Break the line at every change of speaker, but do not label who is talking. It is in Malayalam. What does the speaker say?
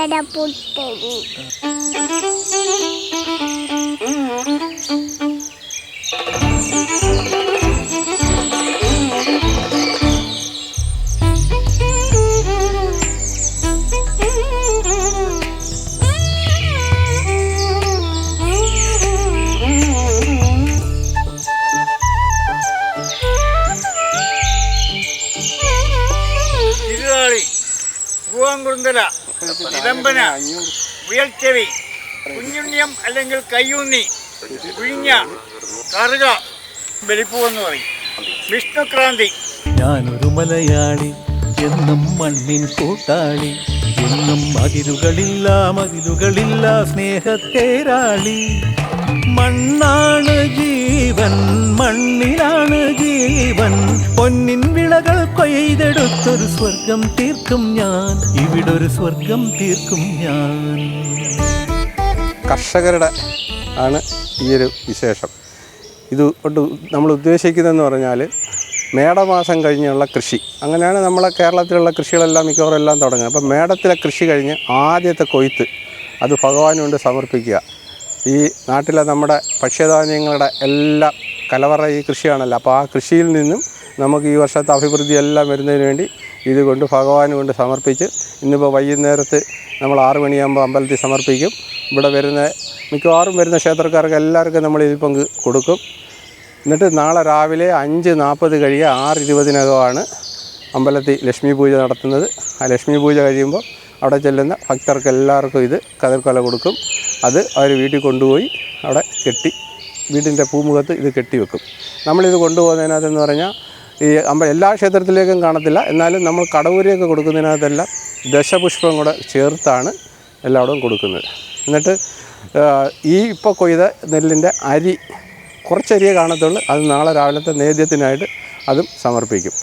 ശർക്കര പുത്തരി.
പൂവാങ്കുറുന്തല, നിലമ്പന, മുയൽച്ചെവി, കുഞ്ഞുണ്ണിയം അല്ലെങ്കിൽ കയ്യൂന്നി, കുഴിഞ്ഞ, കറുക, ബലിപ്പൂവെന്ന് പറയും. വിഷ്ണുക്രാന്തി.
ഞാനൊരു മലയാളി, എന്നും മണ്ണിൻ കൂട്ടാളി, എന്നും മതിലുകളില്ല സ്നേഹത്തേരാളി. മണ്ണാണ് ജീവൻ, മണ്ണിലാണ് ജീവൻ, പൊന്നിൻ വിളകൾ കൊയ്തെടുത്തൊരു സ്വർഗം തീർക്കും ഞാൻ, ഇവിടൊരു സ്വർഗം തീർക്കും ഞാൻ.
കർഷകരുടെ ആണ് ഈയൊരു വിശേഷം. ഇതുകൊണ്ട് നമ്മൾ ഉദ്ദേശിക്കുന്നതെന്ന് പറഞ്ഞാൽ മേടമാസം കഴിഞ്ഞുള്ള കൃഷി. അങ്ങനെയാണ് നമ്മളെ കേരളത്തിലുള്ള കൃഷികളെല്ലാം മിക്കവാറും എല്ലാം തുടങ്ങുന്നത്. അപ്പോൾ മേടത്തിലെ കൃഷി കഴിഞ്ഞ് ആദ്യത്തെ കൊയ്ത്ത് അത് ഭഗവാന് കൊണ്ട് സമർപ്പിക്കുക. ഈ നാട്ടിലെ നമ്മുടെ ഭക്ഷ്യധാന്യങ്ങളുടെ എല്ലാം കലവറ ഈ കൃഷിയാണല്ലോ. അപ്പോൾ ആ കൃഷിയിൽ നിന്നും നമുക്ക് ഈ വർഷത്തെ അഭിവൃദ്ധി എല്ലാം വരുന്നതിന് വേണ്ടി ഇതുകൊണ്ട് ഭഗവാന് കൊണ്ട് സമർപ്പിച്ച് ഇന്നിപ്പോൾ വൈകുന്നേരത്ത് നമ്മൾ 6 മണിയാകുമ്പോൾ അമ്പലത്തിൽ സമർപ്പിക്കും. ഇവിടെ വരുന്ന മിക്കവാറും വരുന്ന ക്ഷേത്രക്കാർക്ക് എല്ലാവർക്കും നമ്മൾ ഇതിൽ പങ്ക് കൊടുക്കും. എന്നിട്ട് നാളെ രാവിലെ 5:40 കഴിയുക 6:20 അമ്പലത്തിൽ ലക്ഷ്മി പൂജ നടത്തുന്നത്. ആ ലക്ഷ്മി പൂജ കഴിയുമ്പോൾ അവിടെ ചെല്ലുന്ന ഭക്തർക്ക് എല്ലാവർക്കും ഇത് കതിർക്കൊല കൊടുക്കും. അത് അവർ വീട്ടിൽ കൊണ്ടുപോയി അവിടെ കെട്ടി വീടിൻ്റെ പൂമുഖത്ത് ഇത് കെട്ടിവെക്കും. നമ്മളിത് കൊണ്ടുപോകുന്നതിനകത്തെന്ന് പറഞ്ഞാൽ ഈ എല്ലാ ക്ഷേത്രത്തിലേക്കും കാണത്തില്ല, എന്നാലും നമ്മൾ കടവൂരിയൊക്കെ കൊടുക്കുന്നതിനകത്തെല്ലാം ദശപുഷ്പം കൂടെ ചേർത്താണ് എല്ലായിടവും കൊടുക്കുന്നത്. എന്നിട്ട് ഈ ഇപ്പോൾ കൊയ്ത നെല്ലിൻ്റെ അരി കുറച്ചരിയേ കാണത്തുള്ളൂ. അത് നാളെ രാവിലത്തെ നേദ്യത്തിനായിട്ട് അതും സമർപ്പിക്കും.